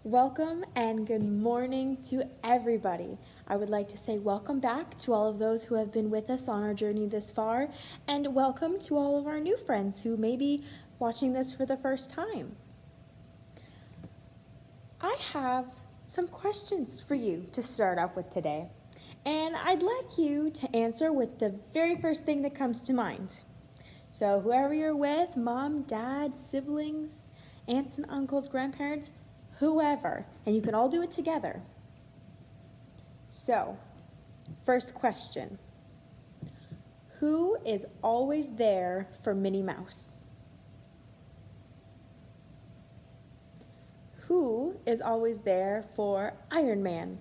Welcome and good morning to everybody. I would like to say welcome back to all of those who have been with us on our journey this far, and welcome to all of our new friends who may be watching this for the first time. I have some questions for you to start off with today, and I'd like you to answer with the very first thing that comes to mind. So whoever you're with, mom, dad, siblings, aunts and uncles, grandparents, whoever, and you can all do it together. So, first question. Who is always there for Minnie Mouse? Who is always there for Iron Man?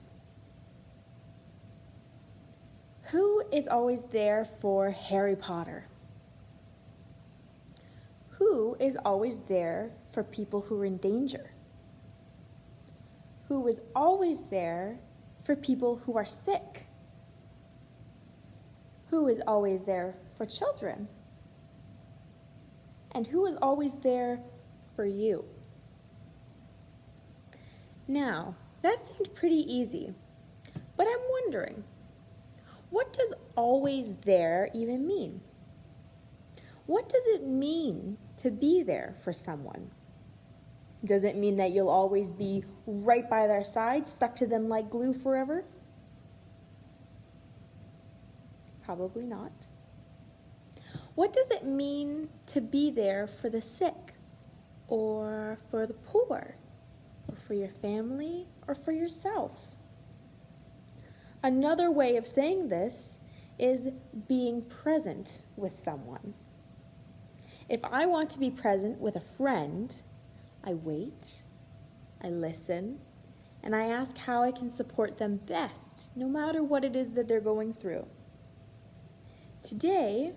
Who is always there for Harry Potter? Who is always there for people who are in danger? Who is always there for people who are sick? Who is always there for children? And who is always there for you? Now, that seemed pretty easy, but I'm wondering, what does always there even mean? What does it mean to be there for someone? Does it mean that you'll always be right by their side, stuck to them like glue forever? Probably not. What does it mean to be there for the sick, or for the poor, or for your family, or for yourself? Another way of saying this is being present with someone. If I want to be present with a friend, I wait, I listen, and I ask how I can support them best, no matter what it is that they're going through. Today,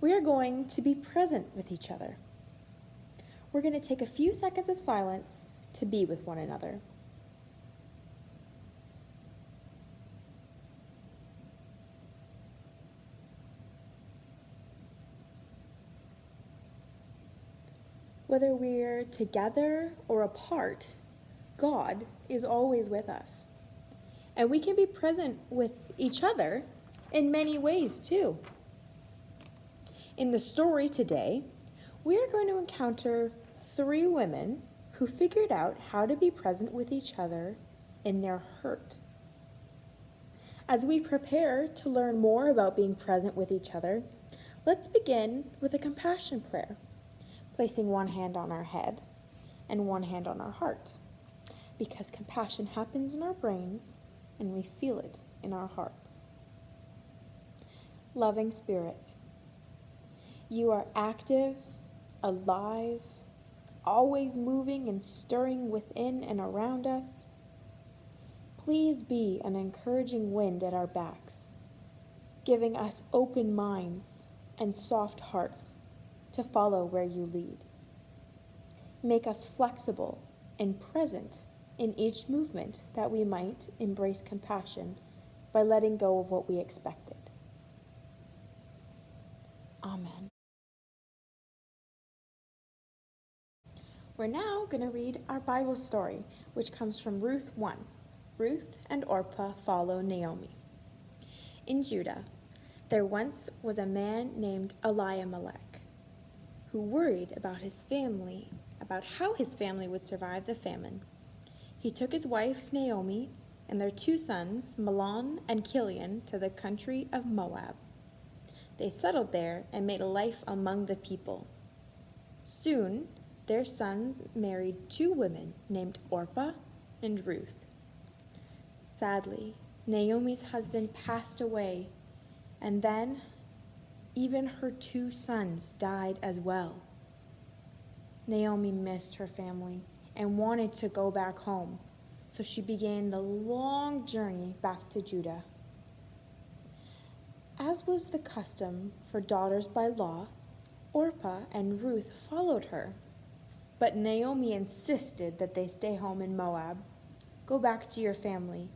we are going to be present with each other. We're going to take a few seconds of silence to be with one another. Whether we're together or apart, God is always with us. And we can be present with each other in many ways too. In the story today, we are going to encounter 3 women who figured out how to be present with each other in their hurt. As we prepare to learn more about being present with each other, let's begin with a compassion prayer, placing one hand on our head and one hand on our heart, because compassion happens in our brains and we feel it in our hearts. Loving Spirit, you are active, alive, always moving and stirring within and around us. Please be an encouraging wind at our backs, giving us open minds and soft hearts to follow where you lead. Make us flexible and present in each movement that we might embrace compassion by letting go of what we expected. Amen. We're now going to read our Bible story, which comes from Ruth 1. Ruth and Orpah follow Naomi. In Judah, there once was a man named Elimelech, who worried about how his family would survive the famine. He took his wife Naomi and their 2 sons, Mahlon and Chilion, to the country of Moab. They settled there and made a life among the people. Soon, their sons married 2 women named Orpah and Ruth. Sadly, Naomi's husband passed away, and then even her 2 sons died as well. Naomi missed her family and wanted to go back home, so she began the long journey back to Judah. As was the custom for daughters by law, Orpah and Ruth followed her, but Naomi insisted that they stay home in Moab. Go back to your family.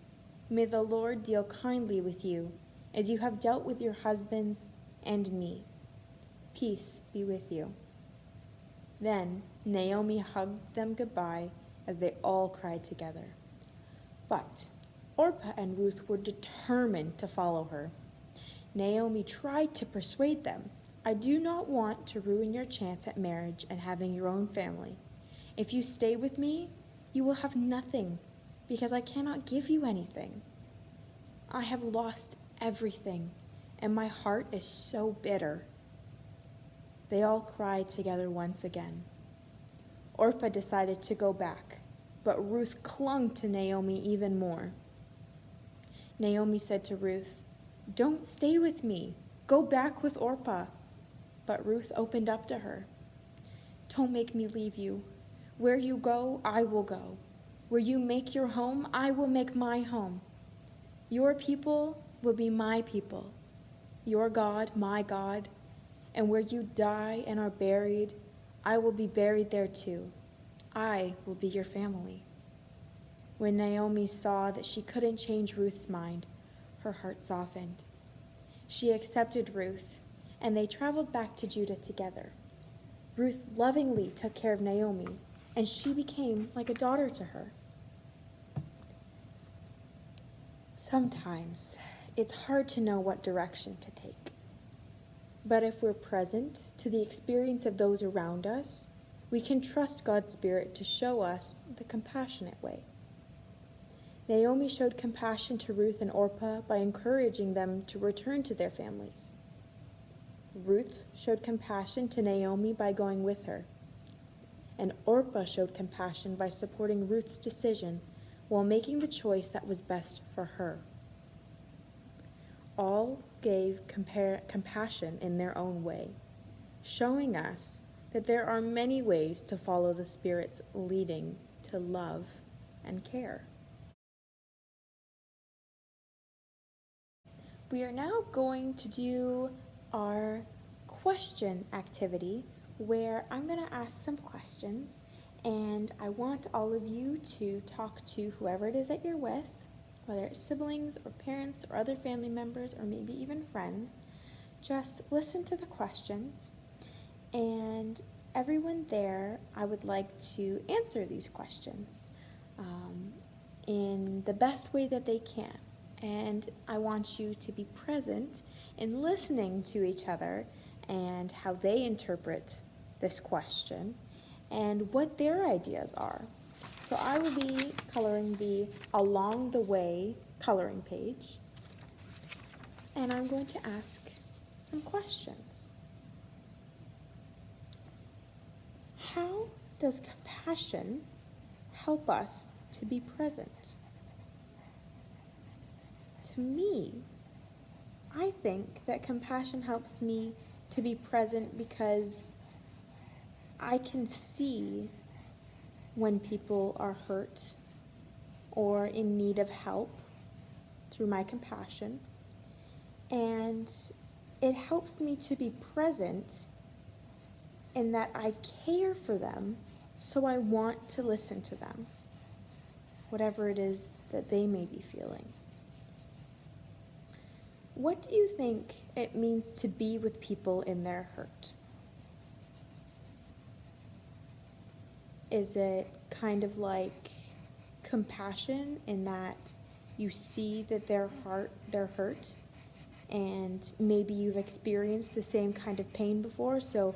May the Lord deal kindly with you, as you have dealt with your husbands and me. Peace be with you. Then Naomi hugged them goodbye as they all cried together. But Orpah and Ruth were determined to follow her. Naomi tried to persuade them. I do not want to ruin your chance at marriage and having your own family. If you stay with me, you will have nothing, because I cannot give you anything. I have lost everything, and my heart is so bitter. They all cried together once again. Orpah decided to go back, but Ruth clung to Naomi even more. Naomi said to Ruth, "Don't stay with me. Go back with Orpah." But Ruth opened up to her. "Don't make me leave you. Where you go, I will go. Where you make your home, I will make my home. Your people will be my people. Your God, my God. And where you die and are buried, I will be buried there too. I will be your family." When Naomi saw that she couldn't change Ruth's mind, her heart softened. She accepted Ruth, and they traveled back to Judah together. Ruth lovingly took care of Naomi, and she became like a daughter to her. Sometimes it's hard to know what direction to take. But if we're present to the experience of those around us, we can trust God's Spirit to show us the compassionate way. Naomi showed compassion to Ruth and Orpah by encouraging them to return to their families. Ruth showed compassion to Naomi by going with her. And Orpah showed compassion by supporting Ruth's decision while making the choice that was best for her. All gave compassion in their own way, showing us that there are many ways to follow the Spirit's leading to love and care. We are now going to do our question activity where I'm going to ask some questions, and I want all of you to talk to whoever it is that you're with, whether it's siblings or parents or other family members or maybe even friends. Just listen to the questions, and everyone there, I would like to answer these questions in the best way that they can. And I want you to be present in listening to each other and how they interpret this question and what their ideas are. So I will be coloring the Along the Way coloring page, and I'm going to ask some questions. How does compassion help us to be present? To me, I think that compassion helps me to be present because I can see when people are hurt or in need of help through my compassion, and it helps me to be present in that I care for them, so I want to listen to them, whatever it is that they may be feeling. What do you think it means to be with people in their hurt? Is it kind of like compassion in that you see that they're hurt, and maybe you've experienced the same kind of pain before, so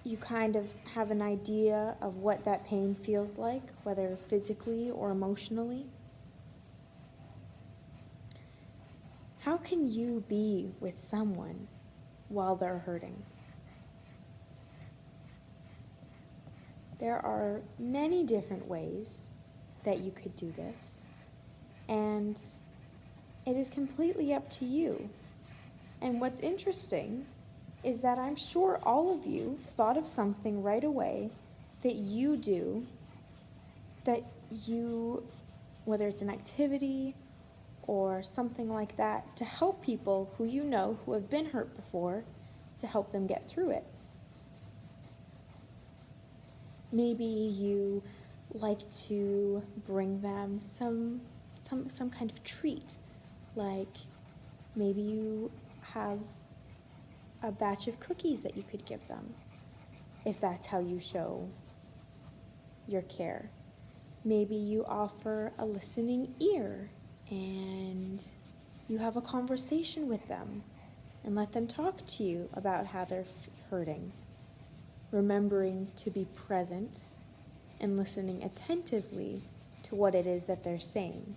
you kind of have an idea of what that pain feels like, whether physically or emotionally? How can you be with someone while they're hurting? There are many different ways that you could do this, and it is completely up to you. And what's interesting is that I'm sure all of you thought of something right away that you do, whether it's an activity or something like that, to help people who you know who have been hurt before, to help them get through it. Maybe you like to bring them some kind of treat, like maybe you have a batch of cookies that you could give them, if that's how you show your care. Maybe you offer a listening ear and you have a conversation with them and let them talk to you about how they're hurting, remembering to be present and listening attentively to what it is that they're saying.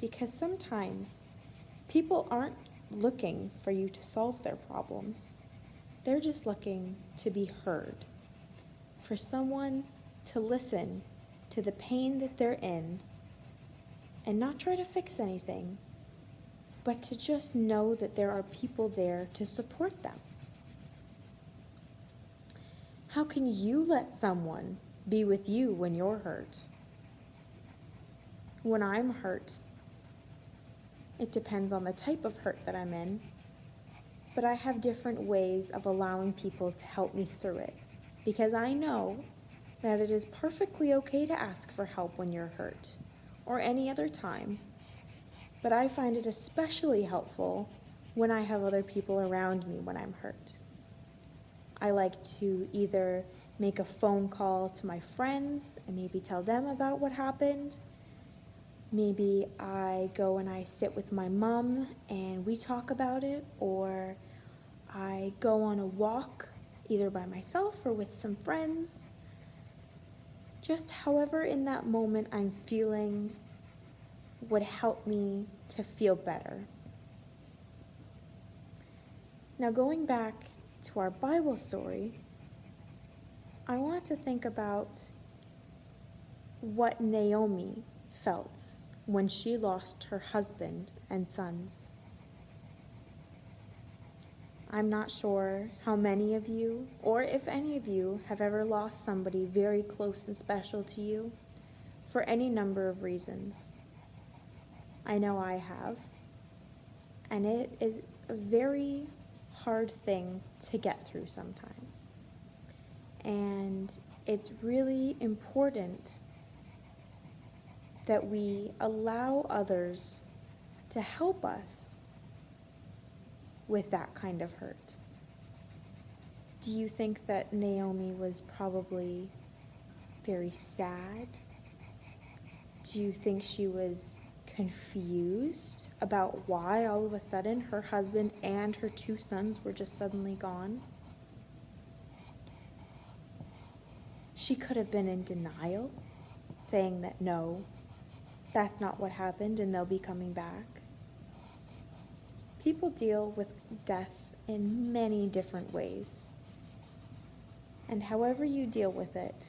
Because sometimes people aren't looking for you to solve their problems. They're just looking to be heard, for someone to listen to the pain that they're in and not try to fix anything, but to just know that there are people there to support them. How can you let someone be with you when you're hurt? When I'm hurt, it depends on the type of hurt that I'm in, but I have different ways of allowing people to help me through it, because I know that it is perfectly okay to ask for help when you're hurt, or any other time, but I find it especially helpful when I have other people around me when I'm hurt. I like to either make a phone call to my friends and maybe tell them about what happened. Maybe I go and I sit with my mom and we talk about it, or I go on a walk either by myself or with some friends. Just however in that moment I'm feeling would help me to feel better. Now, going back to our Bible story, I want to think about what Naomi felt when she lost her husband and sons. I'm not sure how many of you, or if any of you, have ever lost somebody very close and special to you for any number of reasons. I know I have, and it is a very hard thing to get through sometimes. And it's really important that we allow others to help us with that kind of hurt. Do you think that Naomi was probably very sad? Do you think she was confused about why all of a sudden her husband and her 2 sons were just suddenly gone? She could have been in denial, saying that no, that's not what happened and they'll be coming back. People deal with death in many different ways. And however you deal with it,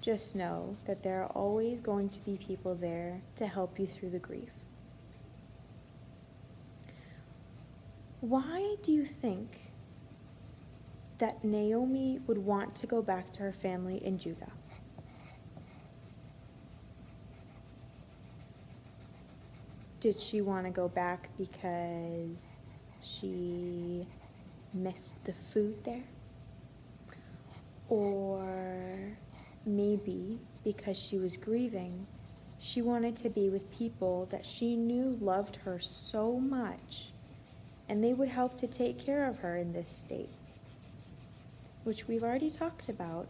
just know that there are always going to be people there to help you through the grief. Why do you think that Naomi would want to go back to her family in Judah? Did she want to go back because she missed the food there? Or maybe because she was grieving, she wanted to be with people that she knew loved her so much, and they would help to take care of her in this state, which we've already talked about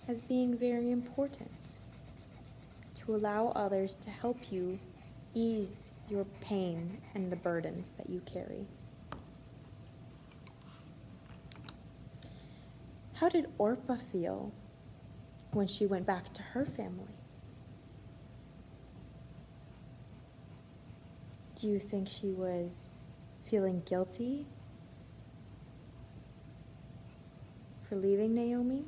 as being very important, to allow others to help you ease your pain and the burdens that you carry. How did Orpah feel when she went back to her family? Do you think she was feeling guilty for leaving Naomi?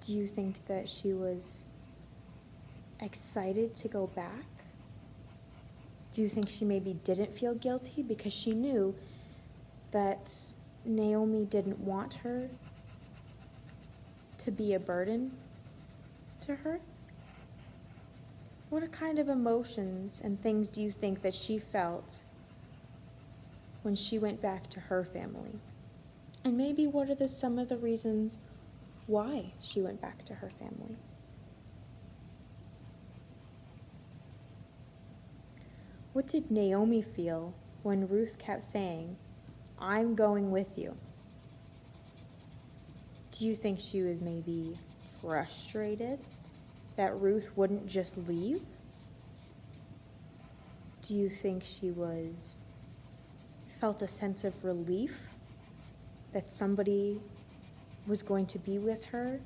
Do you think that she was excited to go back? Do you think she maybe didn't feel guilty because she knew that Naomi didn't want her to be a burden to her? What kind of emotions and things do you think that she felt when she went back to her family? And maybe what are some of the reasons why she went back to her family? What did Naomi feel when Ruth kept saying, "I'm going with you"? Do you think she was maybe frustrated that Ruth wouldn't just leave? Do you think she felt a sense of relief that somebody was going to be with her,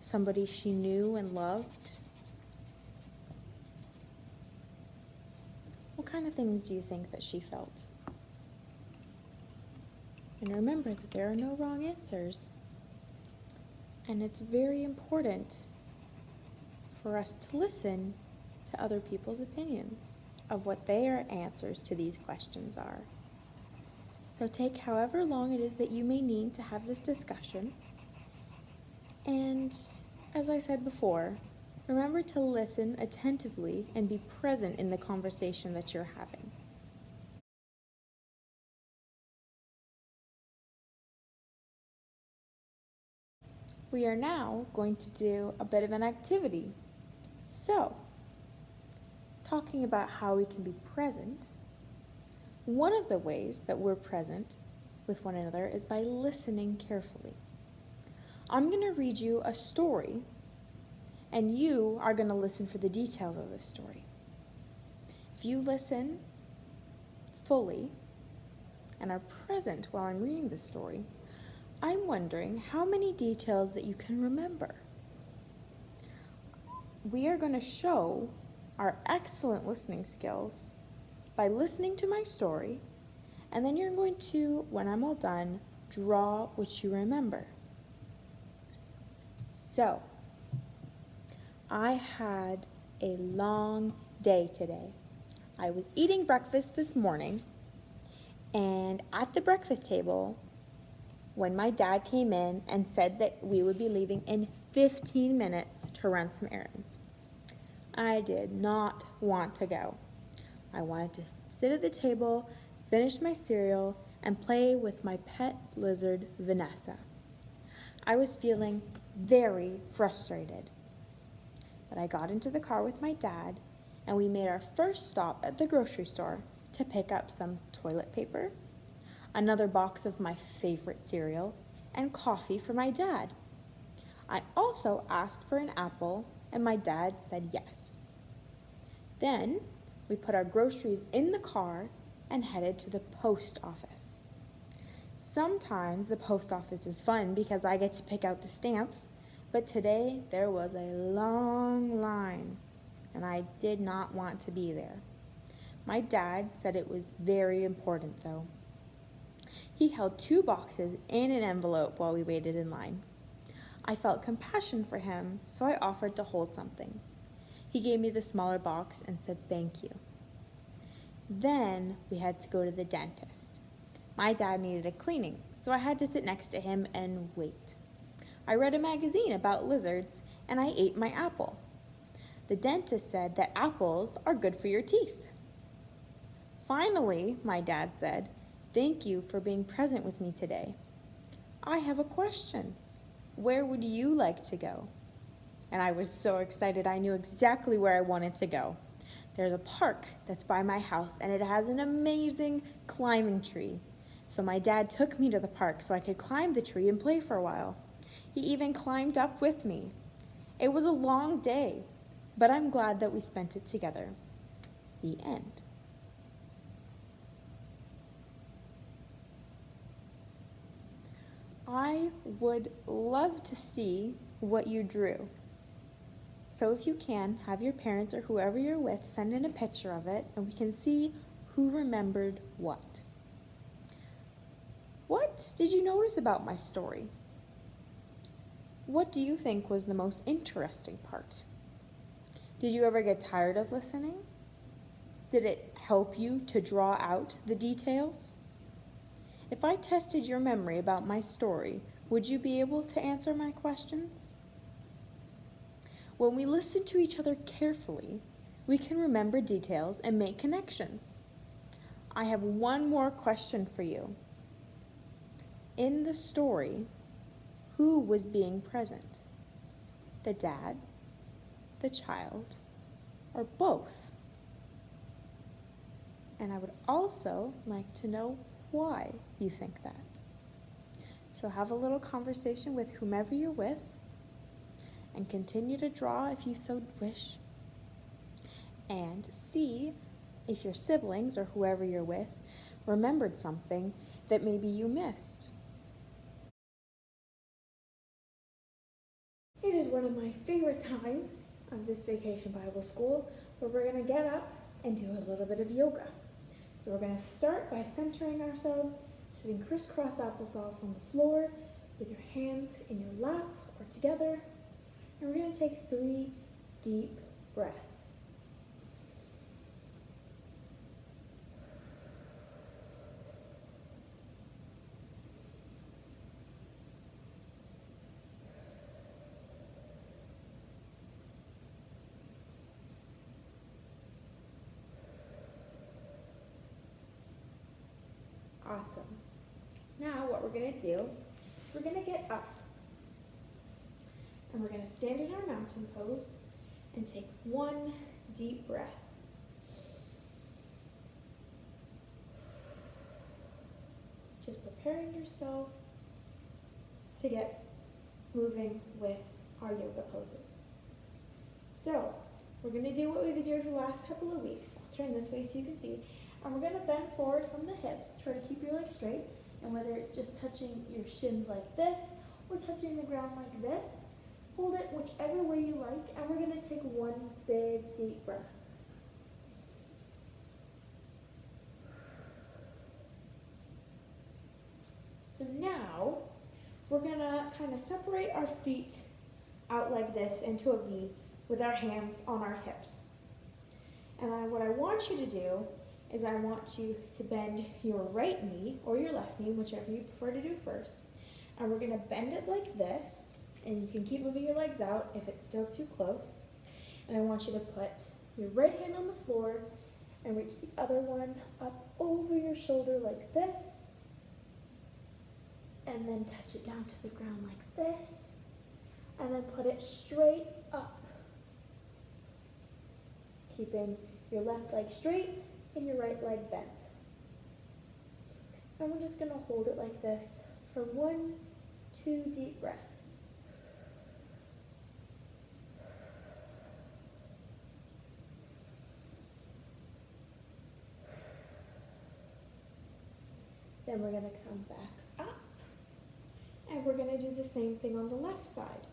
somebody she knew and loved? What kind of things do you think that she felt? And remember that there are no wrong answers. And it's very important for us to listen to other people's opinions of what their answers to these questions are. So take however long it is that you may need to have this discussion. And as I said before, remember to listen attentively and be present in the conversation that you're having. We are now going to do a bit of an activity. So, talking about how we can be present, one of the ways that we're present with one another is by listening carefully. I'm going to read you a story, and you are going to listen for the details of this story. If you listen fully and are present while I'm reading the story, I'm wondering how many details that you can remember. We are going to show our excellent listening skills by listening to my story, and then you're going to, when I'm all done, draw what you remember. So, I had a long day today. I was eating breakfast this morning, and at the breakfast table, when my dad came in and said that we would be leaving in 15 minutes to run some errands, I did not want to go. I wanted to sit at the table, finish my cereal, and play with my pet lizard, Vanessa. I was feeling very frustrated. But I got into the car with my dad, and we made our first stop at the grocery store to pick up some toilet paper, another box of my favorite cereal, and coffee for my dad. I also asked for an apple, and my dad said yes. Then we put our groceries in the car and headed to the post office. Sometimes the post office is fun because I get to pick out the stamps, but today there was a long line, and I did not want to be there. My dad said it was very important, though. He held 2 boxes in an envelope while we waited in line. I felt compassion for him, so I offered to hold something. He gave me the smaller box and said thank you. Then we had to go to the dentist. My dad needed a cleaning, so I had to sit next to him and wait. I read a magazine about lizards, and I ate my apple. The dentist said that apples are good for your teeth. Finally, my dad said, "Thank you for being present with me today. I have a question. Where would you like to go?" And I was so excited, I knew exactly where I wanted to go. There's a park that's by my house, and it has an amazing climbing tree. So my dad took me to the park so I could climb the tree and play for a while. He even climbed up with me. It was a long day, but I'm glad that we spent it together. The end. I would love to see what you drew. So if you can, have your parents or whoever you're with send in a picture of it, and we can see who remembered what. What did you notice about my story? What do you think was the most interesting part? Did you ever get tired of listening? Did it help you to draw out the details? If I tested your memory about my story, would you be able to answer my questions? When we listen to each other carefully, we can remember details and make connections. I have one more question for you. In the story, who was being present? The dad, the child, or both? And I would also like to know why you think that. So have a little conversation with whomever you're with, and continue to draw if you so wish. And see if your siblings or whoever you're with remembered something that maybe you missed. It is one of my favorite times of this Vacation Bible School where we're going to get up and do a little bit of yoga. So we're going to start by centering ourselves, sitting crisscross applesauce on the floor with your hands in your lap or together. And we're going to take 3 deep breaths. Awesome. Now what we're going to do is we're going to get up and we're going to stand in our mountain pose and take 1 deep breath. Just preparing yourself to get moving with our yoga poses. So we're going to do what we've been doing for the last couple of weeks. I'll turn this way so you can see. And we're going to bend forward from the hips. Try to keep your legs straight. And whether it's just touching your shins like this or touching the ground like this, hold it whichever way you like. And we're going to take 1 big deep breath. So now we're going to kind of separate our feet out like this into a V with our hands on our hips. And what I want you to do is I want you to bend your right knee or your left knee, whichever you prefer to do first. And we're going to bend it like this, and you can keep moving your legs out if it's still too close. And I want you to put your right hand on the floor and reach the other one up over your shoulder like this. And then touch it down to the ground like this. And then put it straight up. Keeping your left leg straight and your right leg bent. And we're just going to hold it like this for 1, 2 deep breaths. Then we're going to come back up. And we're going to do the same thing on the left side.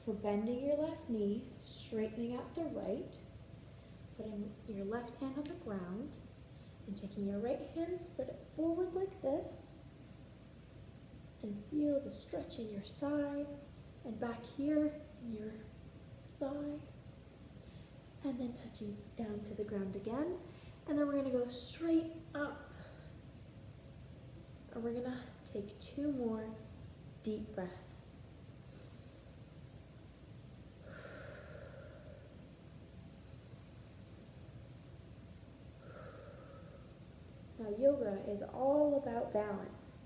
So bending your left knee, straightening out the right, putting your left hand on the ground, and taking your right hand, spread it forward like this, and feel the stretch in your sides, and back here in your thigh, and then touching down to the ground again, and then we're going to go straight up, and we're going to take 2 more deep breaths. Now, yoga is all about balance,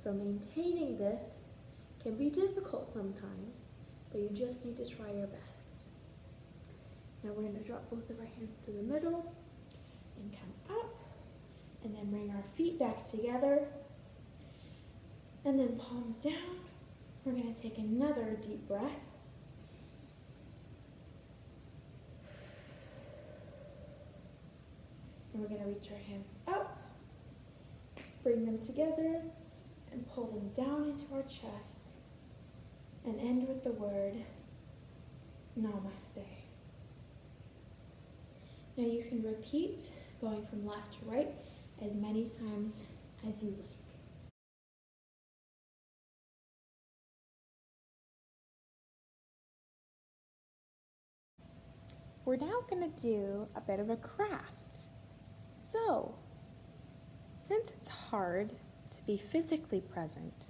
so maintaining this can be difficult sometimes, but you just need to try your best. Now we're going to drop both of our hands to the middle and come up, and then bring our feet back together, and then palms down. We're going to take another deep breath. And we're going to reach our hands up. Bring them together and pull them down into our chest and end with the word Namaste. Now you can repeat going from left to right as many times as you like. We're now going to do a bit of a craft. So, since it's hard to be physically present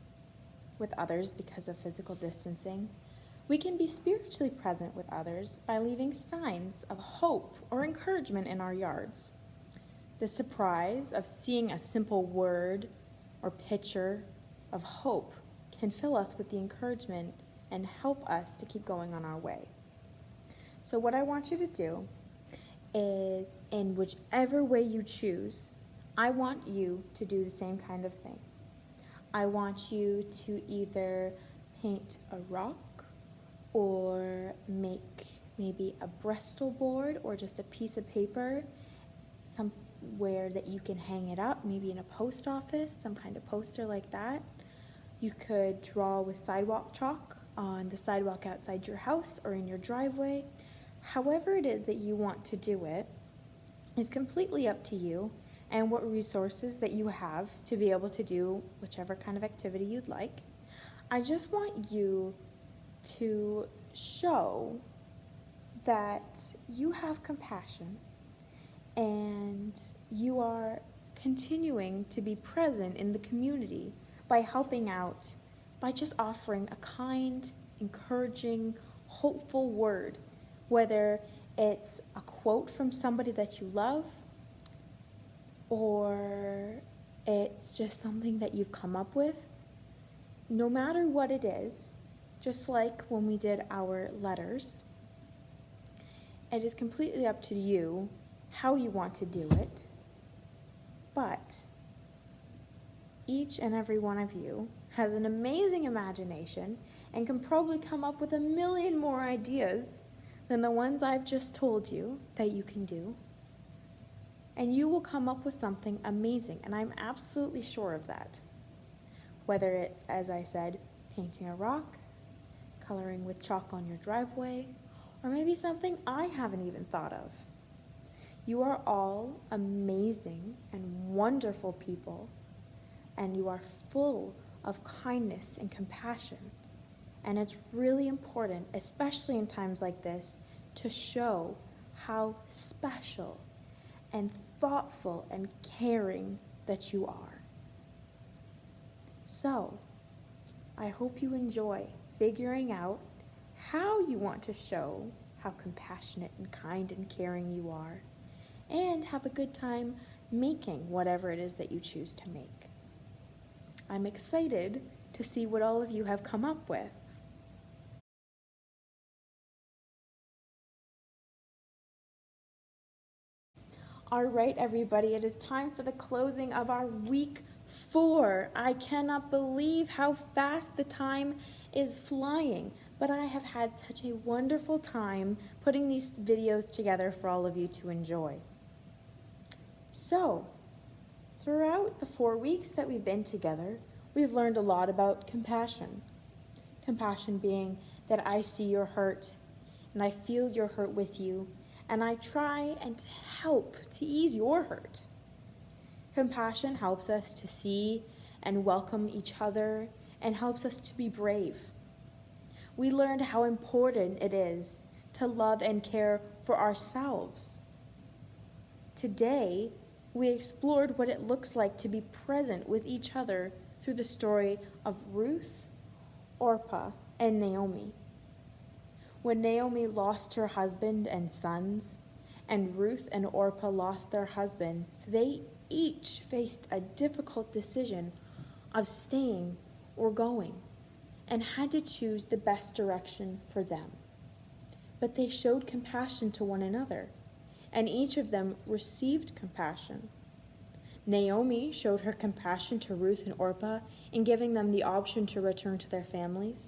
with others because of physical distancing, we can be spiritually present with others by leaving signs of hope or encouragement in our yards. The surprise of seeing a simple word or picture of hope can fill us with the encouragement and help us to keep going on our way. So what I want you to do is, in whichever way you choose, I want you to do the same kind of thing. I want you to either paint a rock or make maybe a Bristol board or just a piece of paper somewhere that you can hang it up, maybe in a post office, some kind of poster like that. You could draw with sidewalk chalk on the sidewalk outside your house or in your driveway. However it is that you want to do it is completely up to you and what resources that you have to be able to do whichever kind of activity you'd like. I just want you to show that you have compassion and you are continuing to be present in the community by helping out, by just offering a kind, encouraging, hopeful word, whether it's a quote from somebody that you love or it's just something that you've come up with. No matter what it is, just like when we did our letters, it is completely up to you how you want to do it, but each and every one of you has an amazing imagination and can probably come up with a million more ideas than the ones I've just told you that you can do. And you will come up with something amazing, and I'm absolutely sure of that. Whether it's, as I said, painting a rock, coloring with chalk on your driveway, or maybe something I haven't even thought of. You are all amazing and wonderful people, and you are full of kindness and compassion. And it's really important, especially in times like this, to show how special and thoughtful and caring that you are. So, I hope you enjoy figuring out how you want to show how compassionate and kind and caring you are, and have a good time making whatever it is that you choose to make. I'm excited to see what all of you have come up with. All right, everybody, it is time for the closing of our week 4. I cannot believe how fast the time is flying, but I have had such a wonderful time putting these videos together for all of you to enjoy. So, throughout the 4 weeks that we've been together, we've learned a lot about compassion. Compassion being that I see your hurt and I feel your hurt with you, and I try and help to ease your hurt. Compassion helps us to see and welcome each other and helps us to be brave. We learned how important it is to love and care for ourselves. Today, we explored what it looks like to be present with each other through the story of Ruth, Orpah, and Naomi. When Naomi lost her husband and sons, and Ruth and Orpah lost their husbands, they each faced a difficult decision of staying or going, and had to choose the best direction for them. But they showed compassion to one another, and each of them received compassion. Naomi showed her compassion to Ruth and Orpah in giving them the option to return to their families.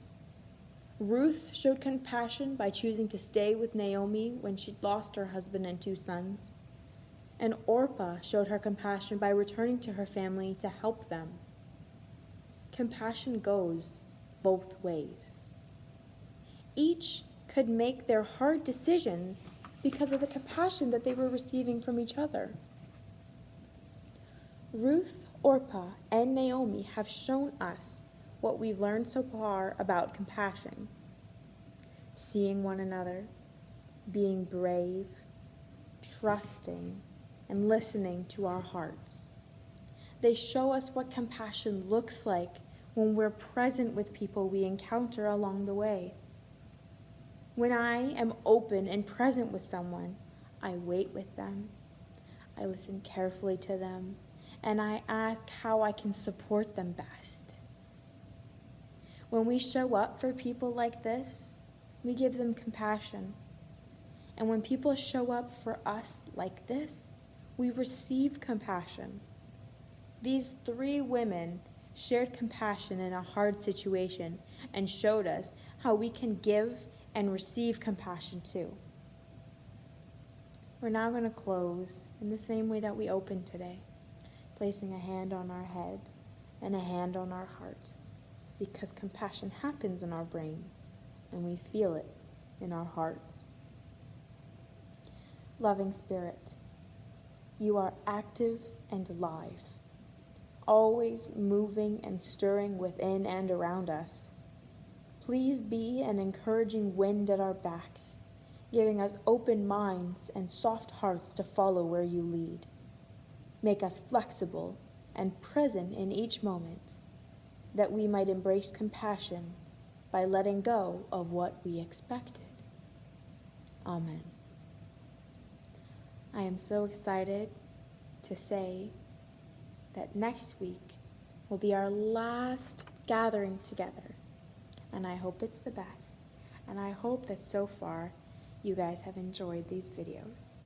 Ruth showed compassion by choosing to stay with Naomi when she'd lost her husband and 2 sons. And Orpah showed her compassion by returning to her family to help them. Compassion goes both ways. Each could make their hard decisions because of the compassion that they were receiving from each other. Ruth, Orpah, and Naomi have shown us what we've learned so far about compassion. Seeing one another, being brave, trusting, and listening to our hearts. They show us what compassion looks like when we're present with people we encounter along the way. When I am open and present with someone, I wait with them, I listen carefully to them, and I ask how I can support them best. When we show up for people like this, we give them compassion. And when people show up for us like this, we receive compassion. These 3 women shared compassion in a hard situation and showed us how we can give and receive compassion too. We're now going to close in the same way that we opened today, placing a hand on our head and a hand on our heart, because compassion happens in our brains and we feel it in our hearts. Loving Spirit, you are active and alive, always moving and stirring within and around us. Please be an encouraging wind at our backs, giving us open minds and soft hearts to follow where you lead. Make us flexible and present in each moment, that we might embrace compassion by letting go of what we expected. Amen. I am so excited to say that next week will be our last gathering together, and I hope it's the best, and I hope that so far you guys have enjoyed these videos.